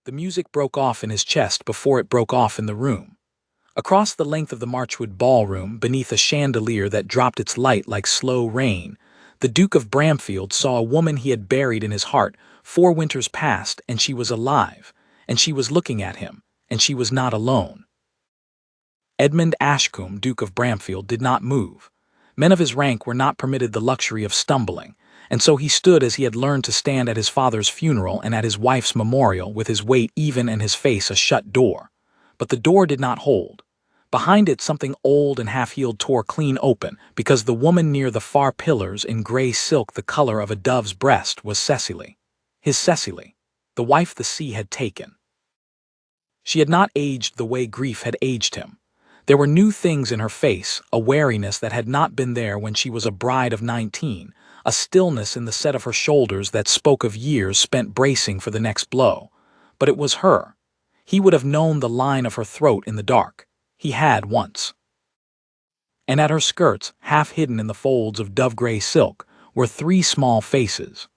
The music broke off in his chest before it broke off in the room. Across the length of the Marchwood ballroom, beneath a chandelier that dropped its light like slow rain, the Duke of Bramfield saw a woman he had buried in his heart 4 winters past, and she was alive, and she was looking at him, and she was not alone. Edmund Ashcombe, Duke of Bramfield, did not move. Men of his rank were not permitted the luxury of stumbling, and so he stood as he had learned to stand at his father's funeral and at his wife's memorial, with his weight even and his face a shut door. But the door did not hold. Behind it something old and half-healed tore clean open, because the woman near the far pillars in grey silk the colour of a dove's breast was Cecily. His Cecily, the wife the sea had taken. She had not aged the way grief had aged him. There were new things in her face, a wariness that had not been there when she was a bride of 19, a stillness in the set of her shoulders that spoke of years spent bracing for the next blow. But it was her. He would have known the line of her throat in the dark. He had once. And at her skirts, half hidden in the folds of dove-gray silk, were 3 small faces.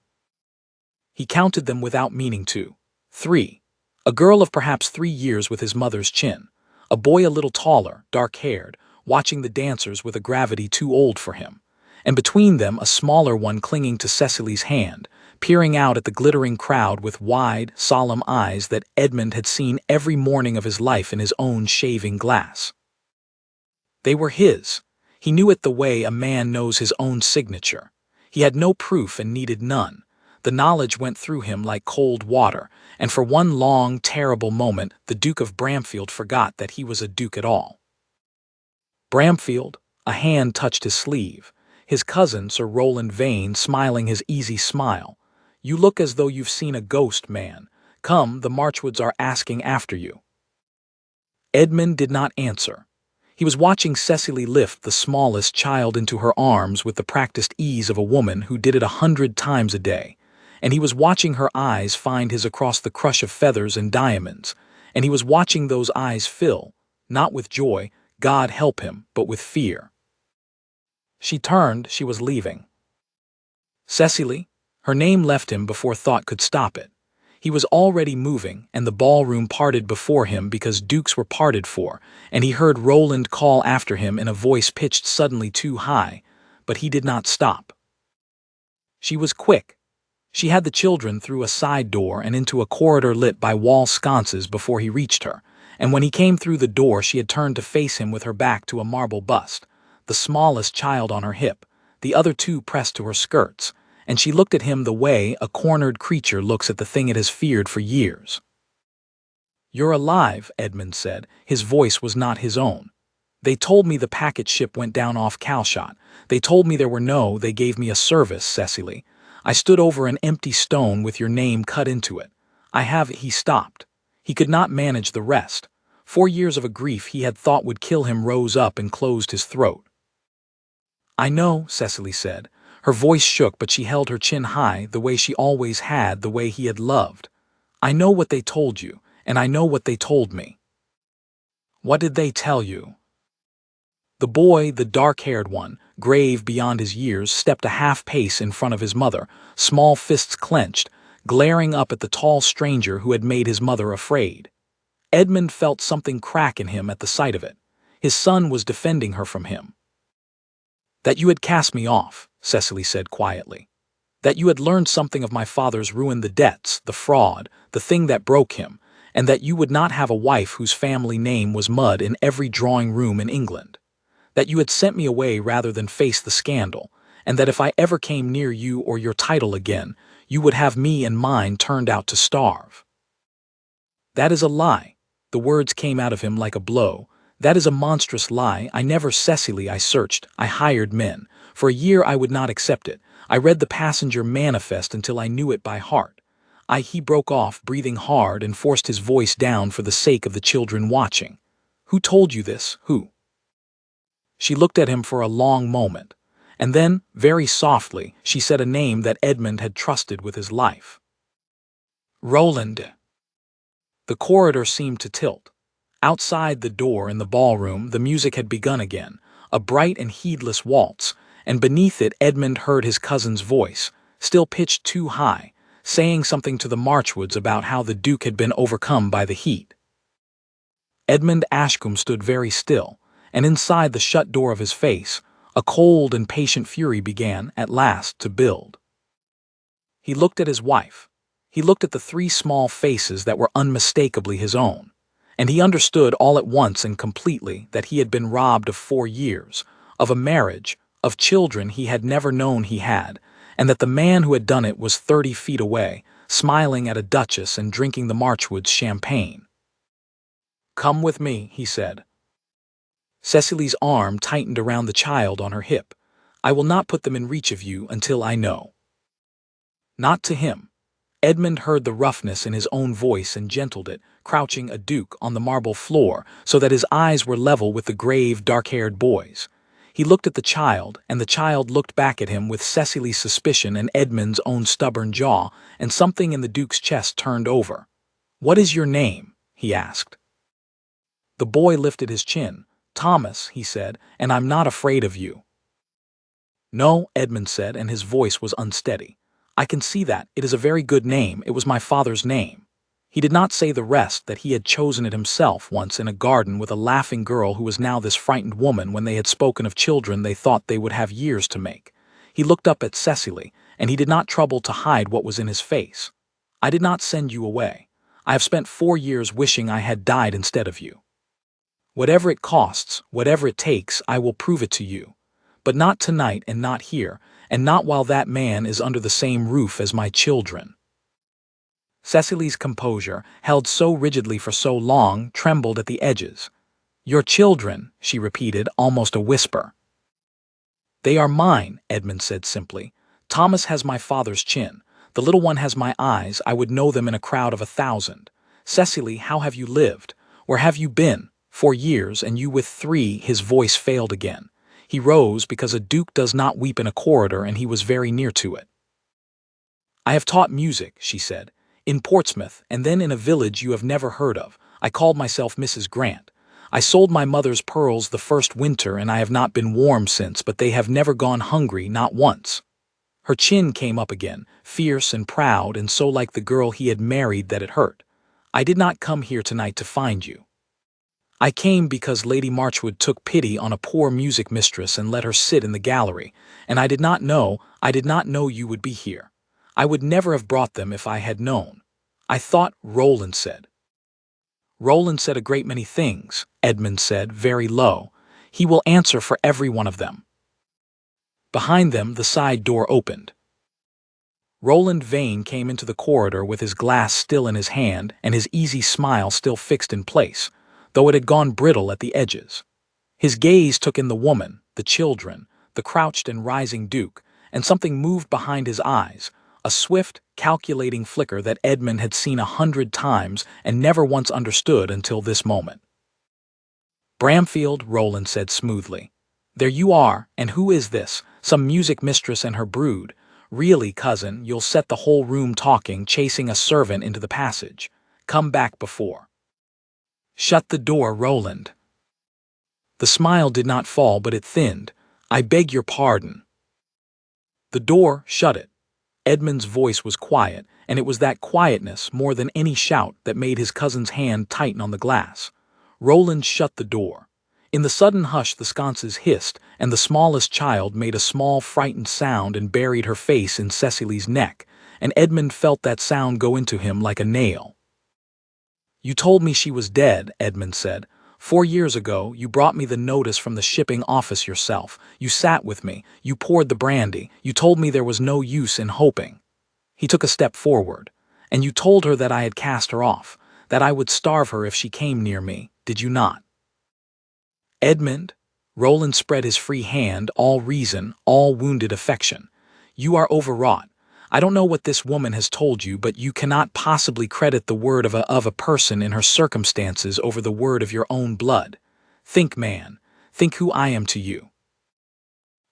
He counted them without meaning to. 3. A girl of perhaps 3 years with his mother's chin. A boy a little taller, dark-haired, watching the dancers with a gravity too old for him. And between them a smaller one clinging to Cecily's hand, peering out at the glittering crowd with wide, solemn eyes that Edmund had seen every morning of his life in his own shaving glass. They were his. He knew it the way a man knows his own signature. He had no proof and needed none. The knowledge went through him like cold water, and for one long, terrible moment the Duke of Bramfield forgot that he was a duke at all. Bramfield, a hand touched his sleeve. His cousin, Sir Roland Vane, smiling his easy smile. "You look as though you've seen a ghost, man. Come, the Marchwoods are asking after you." Edmund did not answer. He was watching Cecily lift the smallest child into her arms with the practiced ease of a woman who did it 100 times a day, and he was watching her eyes find his across the crush of feathers and diamonds, and he was watching those eyes fill, not with joy, God help him, but with fear. She turned, she was leaving. Cecily? Her name left him before thought could stop it. He was already moving, and the ballroom parted before him because dukes were parted for, and he heard Roland call after him in a voice pitched suddenly too high, but he did not stop. She was quick. She had the children through a side door and into a corridor lit by wall sconces before he reached her, and when he came through the door she had turned to face him with her back to a marble bust, the smallest child on her hip, the other 2 pressed to her skirts, and she looked at him the way a cornered creature looks at the thing it has feared for years. "You're alive," Edmund said. His voice was not his own. "They told me the packet ship went down off Calshot. They told me they gave me a service, Cecily. I stood over an empty stone with your name cut into it. He stopped. He could not manage the rest. 4 years of a grief he had thought would kill him rose up and closed his throat." "I know," Cecily said. Her voice shook, but she held her chin high, the way she always had, the way he had loved. "I know what they told you, and I know what they told me." "What did they tell you?" The boy, the dark-haired one, grave beyond his years, stepped a half-pace in front of his mother, small fists clenched, glaring up at the tall stranger who had made his mother afraid. Edmund felt something crack in him at the sight of it. His son was defending her from him. "That you had cast me off," Cecily said quietly. "That you had learned something of my father's ruin, the debts, the fraud, the thing that broke him, and that you would not have a wife whose family name was mud in every drawing-room in England. That you had sent me away rather than face the scandal, and that if I ever came near you or your title again, you would have me and mine turned out to starve." "That is a lie." The words came out of him like a blow. "That is a monstrous lie. I never, Cecily, I searched, I hired men. For a year I would not accept it. I read the passenger manifest until I knew it by heart. He broke off, breathing hard, and forced his voice down for the sake of the children watching. "Who told you this? Who?" She looked at him for a long moment, and then, very softly, she said a name that Edmund had trusted with his life. "Roland." The corridor seemed to tilt. Outside the door in the ballroom the music had begun again, a bright and heedless waltz, and beneath it Edmund heard his cousin's voice, still pitched too high, saying something to the Marchwoods about how the Duke had been overcome by the heat. Edmund Ashcombe stood very still, and inside the shut door of his face, a cold and patient fury began, at last, to build. He looked at his wife. He looked at the three small faces that were unmistakably his own, and he understood all at once and completely that he had been robbed of 4 years, of a marriage, of children he had never known he had, and that the man who had done it was 30 feet away, smiling at a duchess and drinking the Marchwoods' champagne. "Come with me," he said. Cecily's arm tightened around the child on her hip. "I will not put them in reach of you until I know." Not to him. Edmund heard the roughness in his own voice and gentled it, crouching a Duke on the marble floor so that his eyes were level with the grave, dark-haired boy's. He looked at the child, and the child looked back at him with Cecily's suspicion and Edmund's own stubborn jaw, and something in the Duke's chest turned over. "What is your name?" he asked. The boy lifted his chin. "Thomas," he said, "and I'm not afraid of you." "No," Edmund said, and his voice was unsteady. "I can see that. It is a very good name. It was my father's name." He did not say the rest, that he had chosen it himself once in a garden with a laughing girl who was now this frightened woman when they had spoken of children they thought they would have years to make. He looked up at Cecily, and he did not trouble to hide what was in his face. "I did not send you away. I have spent 4 years wishing I had died instead of you. Whatever it costs, whatever it takes, I will prove it to you. But not tonight and not here, and not while that man is under the same roof as my children." Cecily's composure, held so rigidly for so long, trembled at the edges. "Your children," she repeated, almost a whisper. "They are mine," Edmund said simply. "Thomas has my father's chin. The little one has my eyes. I would know them in a crowd of 1,000. Cecily, how have you lived? Where have you been? 4 years, and you with 3." His voice failed again. He rose because a duke does not weep in a corridor, and he was very near to it. "I have taught music," she said, "in Portsmouth, and then in a village you have never heard of. I called myself Mrs. Grant. I sold my mother's pearls the first winter, and I have not been warm since, but they have never gone hungry, not once." Her chin came up again, fierce and proud, and so like the girl he had married that it hurt. "I did not come here tonight to find you. I came because Lady Marchwood took pity on a poor music mistress and let her sit in the gallery, and I did not know you would be here. I would never have brought them if I had known. I thought," Roland said. "Roland said a great many things," Edmund said, very low. "He will answer for every one of them." Behind them, the side door opened. Roland Vane came into the corridor with his glass still in his hand and his easy smile still fixed in place, though it had gone brittle at the edges. His gaze took in the woman, the children, the crouched and rising Duke, and something moved behind his eyes, a swift, calculating flicker that Edmund had seen 100 times and never once understood until this moment. "Bramfield," Roland said smoothly. "There you are, and who is this? Some music mistress and her brood. Really, cousin, you'll set the whole room talking, chasing a servant into the passage. Come back before." "Shut the door, Roland." The smile did not fall, but it thinned. "I beg your pardon." The door shut it. Edmund's voice was quiet, and it was that quietness, more than any shout, that made his cousin's hand tighten on the glass. Roland shut the door. In the sudden hush the sconces hissed, and the smallest child made a small, frightened sound and buried her face in Cecily's neck, and Edmund felt that sound go into him like a nail. "You told me she was dead," Edmund said. 4 years ago, you brought me the notice from the shipping office yourself. You sat with me. You poured the brandy. You told me there was no use in hoping." He took a step forward. "And you told her that I had cast her off, that I would starve her if she came near me, did you not?" "Edmund," Roland spread his free hand, all reason, all wounded affection. "You are overwrought. I don't know what this woman has told you, but you cannot possibly credit the word of a person in her circumstances over the word of your own blood. Think, man. Think who I am to you."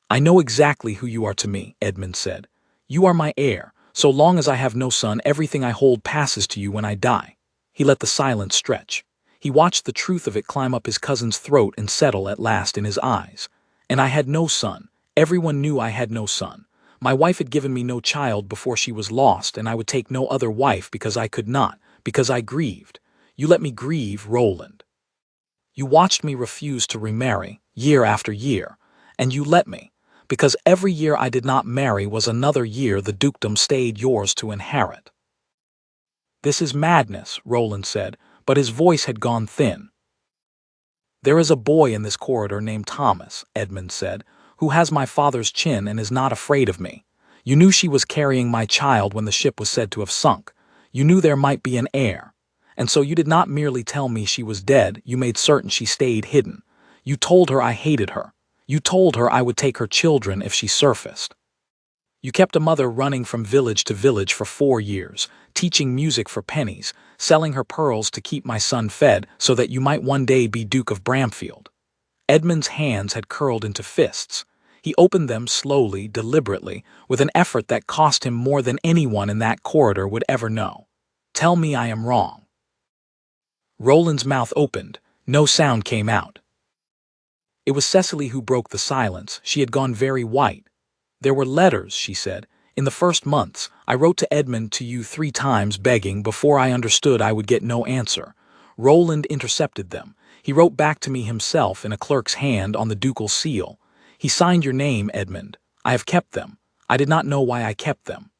"I know exactly who you are to me," Edmund said. "You are my heir. So long as I have no son, everything I hold passes to you when I die." He let the silence stretch. He watched the truth of it climb up his cousin's throat and settle at last in his eyes. "And I had no son. Everyone knew I had no son. My wife had given me no child before she was lost, and I would take no other wife because I could not, because I grieved. You let me grieve, Roland. You watched me refuse to remarry, year after year, and you let me, because every year I did not marry was another year the dukedom stayed yours to inherit. This is madness, Roland said, but his voice had gone thin. There is a boy in this corridor named Thomas, Edmund said, who has my father's chin and is not afraid of me. You knew she was carrying my child when the ship was said to have sunk. You knew there might be an heir. And so you did not merely tell me she was dead, you made certain she stayed hidden. You told her I hated her. You told her I would take her children if she surfaced. You kept a mother running from village to village for 4 years, teaching music for pennies, selling her pearls to keep my son fed so that you might one day be Duke of Bramfield. Edmund's hands had curled into fists. He opened them slowly, deliberately, with an effort that cost him more than anyone in that corridor would ever know. Tell me I am wrong. Roland's mouth opened. No sound came out. It was Cecily who broke the silence. She had gone very white. There were letters, she said. In the first months, I wrote to Edmund to you 3 times begging before I understood I would get no answer. Roland intercepted them. He wrote back to me himself in a clerk's hand on the ducal seal. He signed your name, Edmund. I have kept them. I did not know why I kept them.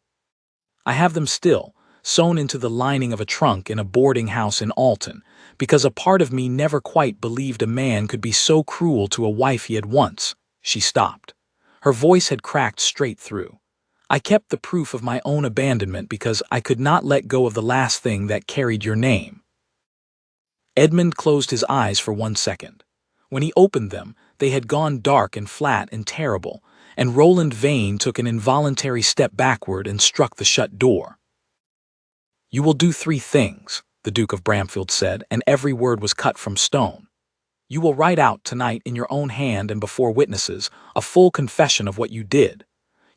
I have them still, sewn into the lining of a trunk in a boarding house in Alton, because a part of me never quite believed a man could be so cruel to a wife he had once. She stopped. Her voice had cracked straight through. I kept the proof of my own abandonment because I could not let go of the last thing that carried your name. Edmund closed his eyes for 1 second. When he opened them, they had gone dark and flat and terrible, and Roland Vane took an involuntary step backward and struck the shut door. You will do 3 things, the Duke of Bramfield said, and every word was cut from stone. You will write out tonight in your own hand and before witnesses a full confession of what you did.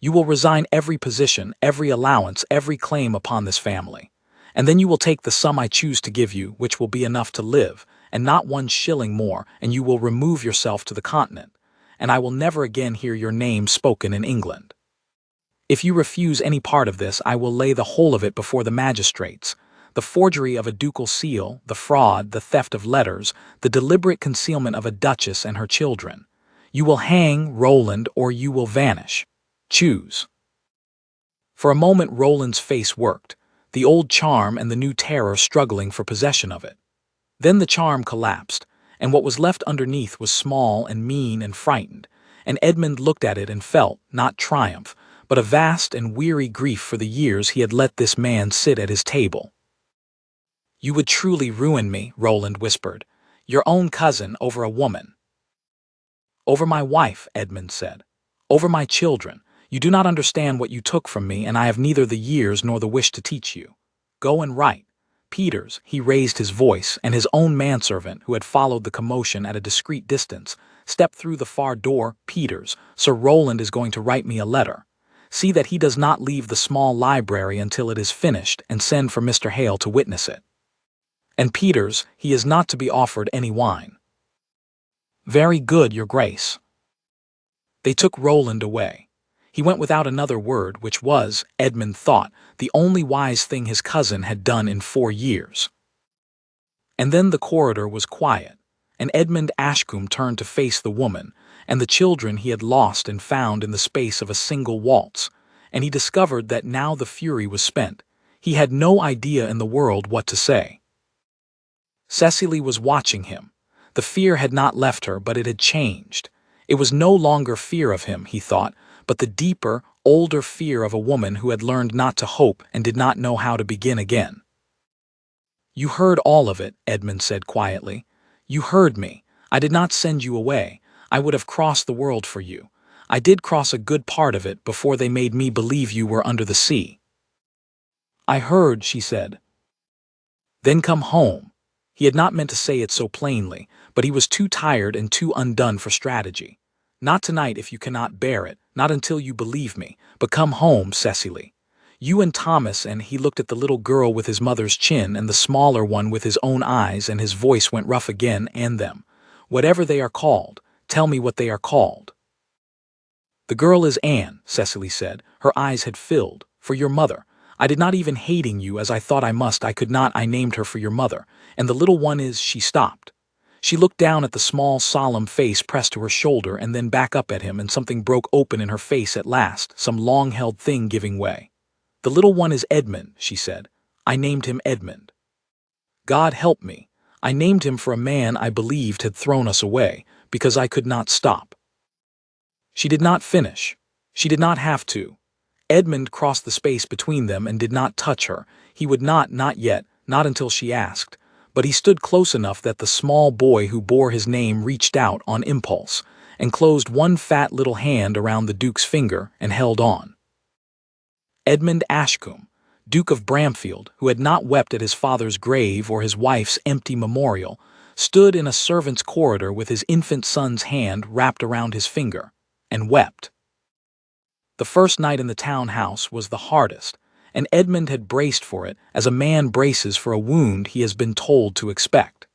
You will resign every position, every allowance, every claim upon this family. And then you will take the sum I choose to give you, which will be enough to live, and not 1 shilling more, and you will remove yourself to the continent, and I will never again hear your name spoken in England. If you refuse any part of this, I will lay the whole of it before the magistrates. The forgery of a ducal seal, the fraud, the theft of letters, the deliberate concealment of a duchess and her children. You will hang Roland or you will vanish. Choose. For a moment Roland's face worked, the old charm and the new terror struggling for possession of it. Then the charm collapsed, and what was left underneath was small and mean and frightened, and Edmund looked at it and felt, not triumph, but a vast and weary grief for the years he had let this man sit at his table. You would truly ruin me, Roland whispered. Your own cousin over a woman. Over my wife, Edmund said. Over my children. You do not understand what you took from me, and I have neither the years nor the wish to teach you. Go and write. Peters, he raised his voice, and his own manservant, who had followed the commotion at a discreet distance, stepped through the far door. Peters, Sir Roland is going to write me a letter. See that he does not leave the small library until it is finished, and send for Mr. Hale to witness it. And Peters, he is not to be offered any wine. Very good, your grace. They took Roland away. He went without another word, which was, Edmund thought, the only wise thing his cousin had done in 4 years. And then the corridor was quiet, and Edmund Ashcombe turned to face the woman, and the children he had lost and found in the space of a single waltz, and he discovered that now the fury was spent. He had no idea in the world what to say. Cecily was watching him. The fear had not left her, but it had changed. It was no longer fear of him, he thought, but the deeper, older fear of a woman who had learned not to hope and did not know how to begin again. You heard all of it, Edmund said quietly. You heard me. I did not send you away. I would have crossed the world for you. I did cross a good part of it before they made me believe you were under the sea. I heard, she said. Then come home. He had not meant to say it so plainly, but he was too tired and too undone for strategy. Not tonight if you cannot bear it, not until you believe me, but come home, Cecily. You and Thomas, and he looked at the little girl with his mother's chin and the smaller one with his own eyes, and his voice went rough again, and them. Whatever they are called, tell me what they are called. "The girl is Anne," Cecily said. Her eyes had filled. "For your mother. I did not even hating you as I thought I must. I could not. I named her for your mother. And the little one is—" She stopped. She looked down at the small, solemn face pressed to her shoulder and then back up at him, and something broke open in her face at last, some long-held thing giving way. "The little one is Edmund," she said. "I named him Edmund. God help me. I named him for a man I believed had thrown us away, because I could not stop." She did not finish. She did not have to. Edmund crossed the space between them and did not touch her. He would not yet, not until she asked. But he stood close enough that the small boy who bore his name reached out on impulse and closed one fat little hand around the Duke's finger and held on. Edmund Ashcombe, Duke of Bramfield, who had not wept at his father's grave or his wife's empty memorial, stood in a servant's corridor with his infant son's hand wrapped around his finger, and wept. The first night in the townhouse was the hardest, and Edmund had braced for it as a man braces for a wound he has been told to expect.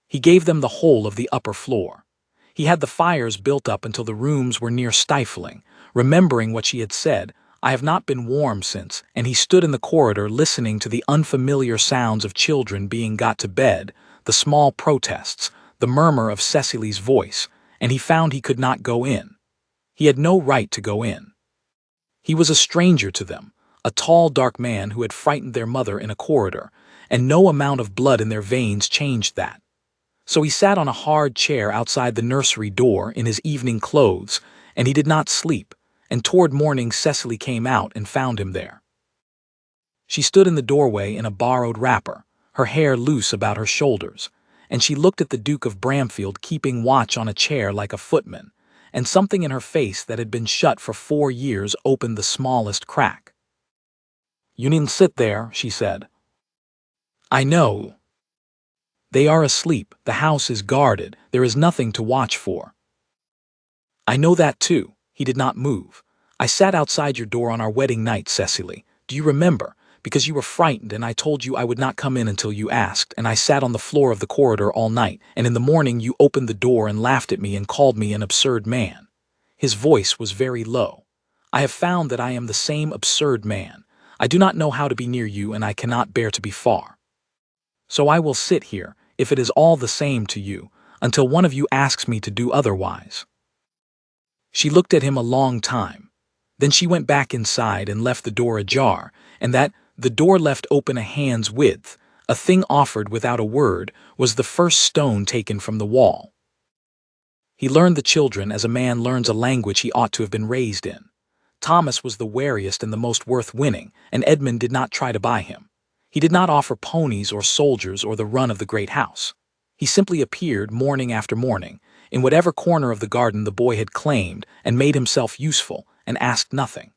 He gave them the whole of the upper floor. He had the fires built up until the rooms were near stifling, remembering what she had said, "I have not been warm since," and he stood in the corridor listening to the unfamiliar sounds of children being got to bed, the small protests, the murmur of Cecily's voice, and he found he could not go in. He had no right to go in. He was a stranger to them, a tall, dark man who had frightened their mother in a corridor, and no amount of blood in their veins changed that. So he sat on a hard chair outside the nursery door in his evening clothes, and he did not sleep, and toward morning Cecily came out and found him there. She stood in the doorway in a borrowed wrapper, her hair loose about her shoulders, and she looked at the Duke of Bramfield keeping watch on a chair like a footman, and something in her face that had been shut for 4 years opened the smallest crack. "You needn't sit there," she said. "I know. They are asleep, the house is guarded, there is nothing to watch for." "I know that too." He did not move. "I sat outside your door on our wedding night, Cecily. Do you remember? Because you were frightened and I told you I would not come in until you asked, and I sat on the floor of the corridor all night, and in the morning you opened the door and laughed at me and called me an absurd man." His voice was very low. "I have found that I am the same absurd man. I do not know how to be near you and I cannot bear to be far. So I will sit here, if it is all the same to you, until one of you asks me to do otherwise." She looked at him a long time. Then she went back inside and left the door ajar, and that the door left open a hand's width, a thing offered without a word, was the first stone taken from the wall. He learned the children as a man learns a language he ought to have been raised in. Thomas was the wariest and the most worth winning, and Edmund did not try to buy him. He did not offer ponies or soldiers or the run of the great house. He simply appeared morning after morning, in whatever corner of the garden the boy had claimed, and made himself useful, and asked nothing.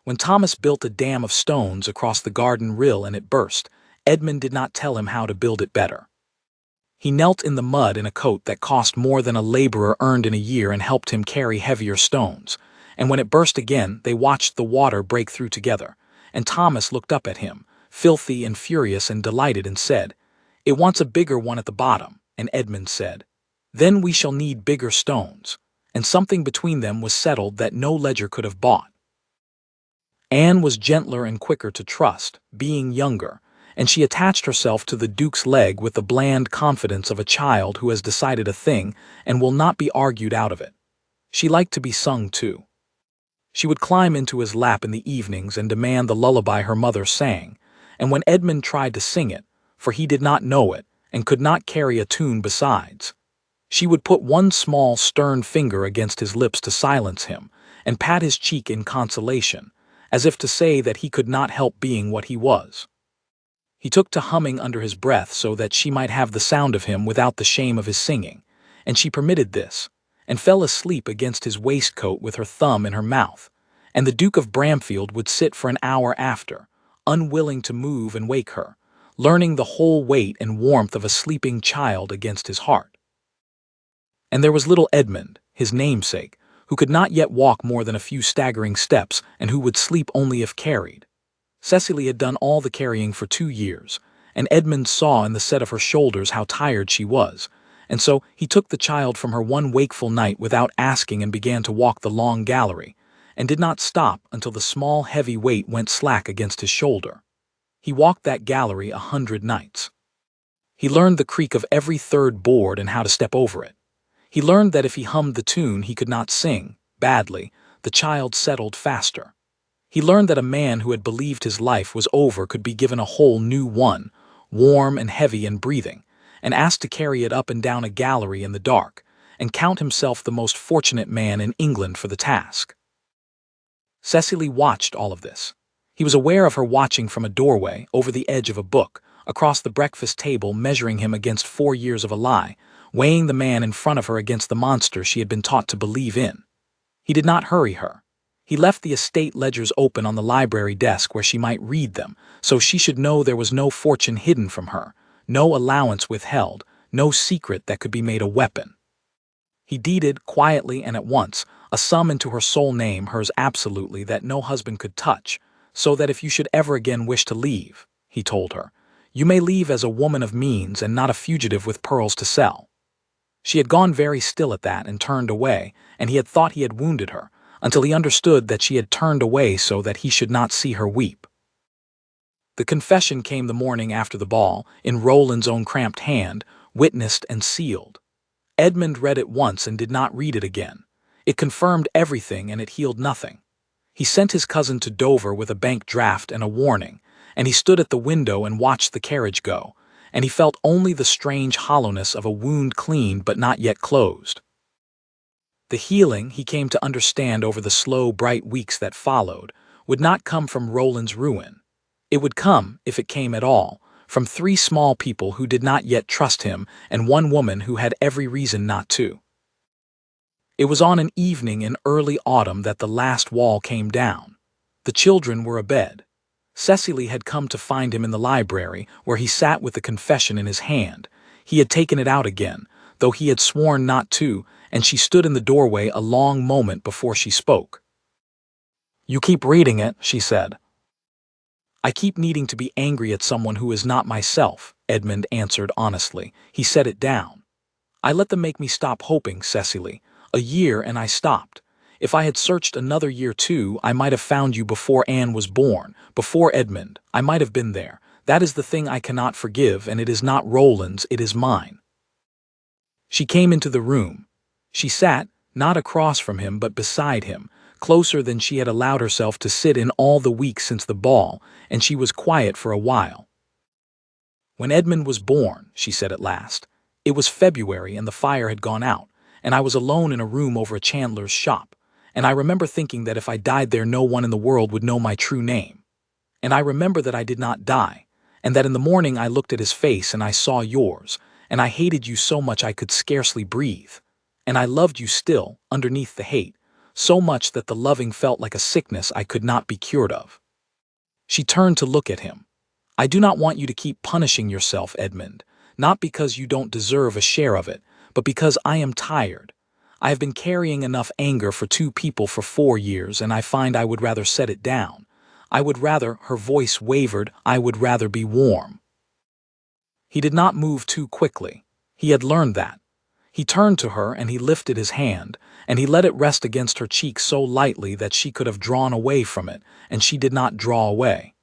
When Thomas built a dam of stones across the garden rill and it burst, Edmund did not tell him how to build it better. He knelt in the mud in a coat that cost more than a laborer earned in a year and helped him carry heavier stones, and when it burst again they watched the water break through together, and Thomas looked up at him, filthy and furious and delighted, and said, "It wants a bigger one at the bottom," and Edmund said, "Then we shall need bigger stones," and something between them was settled that no ledger could have bought. Anne was gentler and quicker to trust, being younger, and she attached herself to the Duke's leg with the bland confidence of a child who has decided a thing and will not be argued out of it. She liked to be sung too. She would climb into his lap in the evenings and demand the lullaby her mother sang, and when Edmund tried to sing it, for he did not know it and could not carry a tune besides, she would put one small stern finger against his lips to silence him and pat his cheek in consolation, as if to say that he could not help being what he was. He took to humming under his breath so that she might have the sound of him without the shame of his singing, and she permitted this, and fell asleep against his waistcoat with her thumb in her mouth, and the Duke of Bramfield would sit for an hour after, unwilling to move and wake her, learning the whole weight and warmth of a sleeping child against his heart. And there was little Edmund, his namesake, who could not yet walk more than a few staggering steps and who would sleep only if carried. Cecily had done all the carrying for 2 years, and Edmund saw in the set of her shoulders how tired she was, and so he took the child from her one wakeful night without asking and began to walk the long gallery, and did not stop until the small heavy weight went slack against his shoulder. He walked that gallery 100 nights. He learned the creak of every third board and how to step over it. He learned that if he hummed the tune he could not sing, badly, the child settled faster. He learned that a man who had believed his life was over could be given a whole new one, warm and heavy and breathing, and asked to carry it up and down a gallery in the dark, and count himself the most fortunate man in England for the task. Cecily watched all of this. He was aware of her watching from a doorway, over the edge of a book, across the breakfast table, measuring him against 4 years of a lie, weighing the man in front of her against the monster she had been taught to believe in. He did not hurry her. He left the estate ledgers open on the library desk where she might read them, so she should know there was no fortune hidden from her, no allowance withheld, no secret that could be made a weapon. He deeded, quietly and at once, a sum into her sole name, hers absolutely, that no husband could touch, so that if you should ever again wish to leave, he told her, you may leave as a woman of means and not a fugitive with pearls to sell. She had gone very still at that and turned away, and he had thought he had wounded her, until he understood that she had turned away so that he should not see her weep. The confession came the morning after the ball, in Roland's own cramped hand, witnessed and sealed. Edmund read it once and did not read it again. It confirmed everything and it healed nothing. He sent his cousin to Dover with a bank draft and a warning, and he stood at the window and watched the carriage go, and he felt only the strange hollowness of a wound cleaned but not yet closed. The healing, he came to understand over the slow, bright weeks that followed, would not come from Roland's ruin. It would come, if it came at all, from 3 small people who did not yet trust him and 1 woman who had every reason not to. It was on an evening in early autumn that the last wall came down. The children were abed. Cecily had come to find him in the library, where he sat with the confession in his hand. He had taken it out again, though he had sworn not to, and she stood in the doorway a long moment before she spoke. "You keep reading it," she said. "I keep needing to be angry at someone who is not myself," Edmund answered honestly. He set it down. "I let them make me stop hoping, Cecily. A year and I stopped. If I had searched another year too, I might have found you before Anne was born, before Edmund. I might have been there. That is the thing I cannot forgive, and it is not Roland's, it is mine." She came into the room. She sat, not across from him but beside him, closer than she had allowed herself to sit in all the weeks since the ball, and she was quiet for a while. "When Edmund was born," she said at last, "it was February and the fire had gone out, and I was alone in a room over a chandler's shop, and I remember thinking that if I died there no one in the world would know my true name. And I remember that I did not die, and that in the morning I looked at his face and I saw yours, and I hated you so much I could scarcely breathe. And I loved you still, underneath the hate, so much that the loving felt like a sickness I could not be cured of." She turned to look at him. "I do not want you to keep punishing yourself, Edmund, not because you don't deserve a share of it, but because I am tired. I have been carrying enough anger for 2 people for 4 years, and I find I would rather set it down. I would rather," her voice wavered, "I would rather be warm." He did not move too quickly. He had learned that. He turned to her and he lifted his hand, and he let it rest against her cheek so lightly that she could have drawn away from it, and she did not draw away.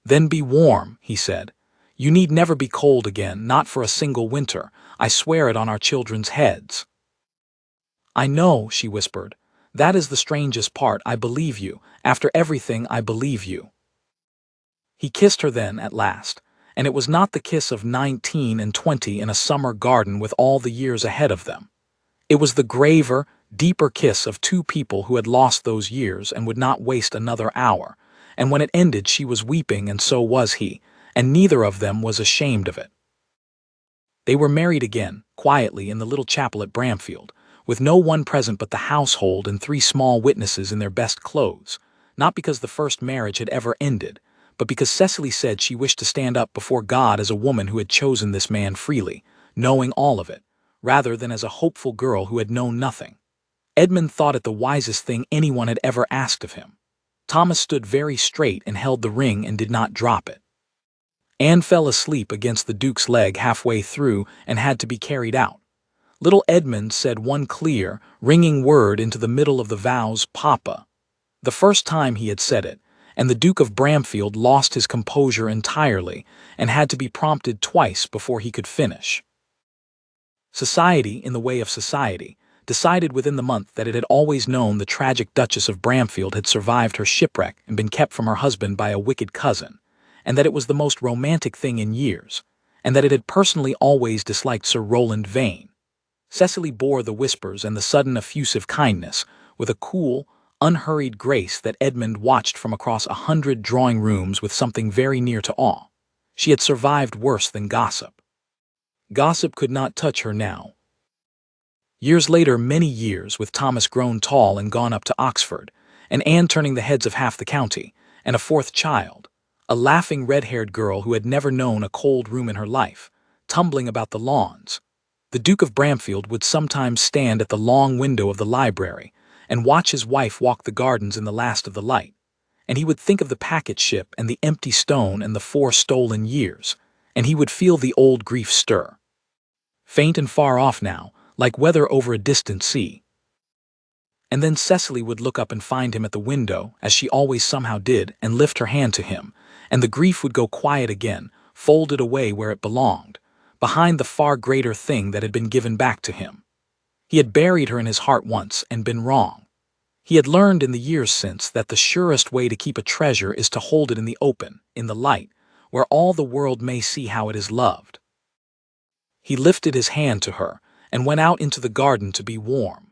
"Then be warm," he said. "You need never be cold again, not for a single winter. I swear it on our children's heads." "I know," she whispered. "That is the strangest part. I believe you. After everything, I believe you." He kissed her then, at last, and it was not the kiss of 19 and 20 in a summer garden with all the years ahead of them. It was the graver, deeper kiss of 2 people who had lost those years and would not waste another hour, and when it ended she was weeping and so was he, and neither of them was ashamed of it. They were married again, quietly in the little chapel at Bramfield, with no one present but the household and 3 small witnesses in their best clothes, not because the first marriage had ever ended, but because Cecily said she wished to stand up before God as a woman who had chosen this man freely, knowing all of it, rather than as a hopeful girl who had known nothing. Edmund thought it the wisest thing anyone had ever asked of him. Thomas stood very straight and held the ring and did not drop it. Anne fell asleep against the Duke's leg halfway through and had to be carried out. Little Edmund said one clear, ringing word into the middle of the vows, "Papa." The first time he had said it, and the Duke of Bramfield lost his composure entirely and had to be prompted twice before he could finish. Society, in the way of society, decided within the month that it had always known the tragic Duchess of Bramfield had survived her shipwreck and been kept from her husband by a wicked cousin, and that it was the most romantic thing in years, and that it had personally always disliked Sir Rowland Vane. Cecily bore the whispers and the sudden effusive kindness with a cool, unhurried grace that Edmund watched from across 100 drawing rooms with something very near to awe. She had survived worse than gossip. Gossip could not touch her now. Years later, many years, with Thomas grown tall and gone up to Oxford, and Anne turning the heads of half the county, and a fourth child, a laughing red-haired girl who had never known a cold room in her life, tumbling about the lawns. The Duke of Bramfield would sometimes stand at the long window of the library and watch his wife walk the gardens in the last of the light, and he would think of the packet ship and the empty stone and the 4 stolen years, and he would feel the old grief stir. Faint and far off now, like weather over a distant sea. And then Cecily would look up and find him at the window, as she always somehow did, and lift her hand to him, and the grief would go quiet again, folded away where it belonged, behind the far greater thing that had been given back to him. He had buried her in his heart once and been wrong. He had learned in the years since that the surest way to keep a treasure is to hold it in the open, in the light, where all the world may see how it is loved. He lifted his hand to her and went out into the garden to be warm.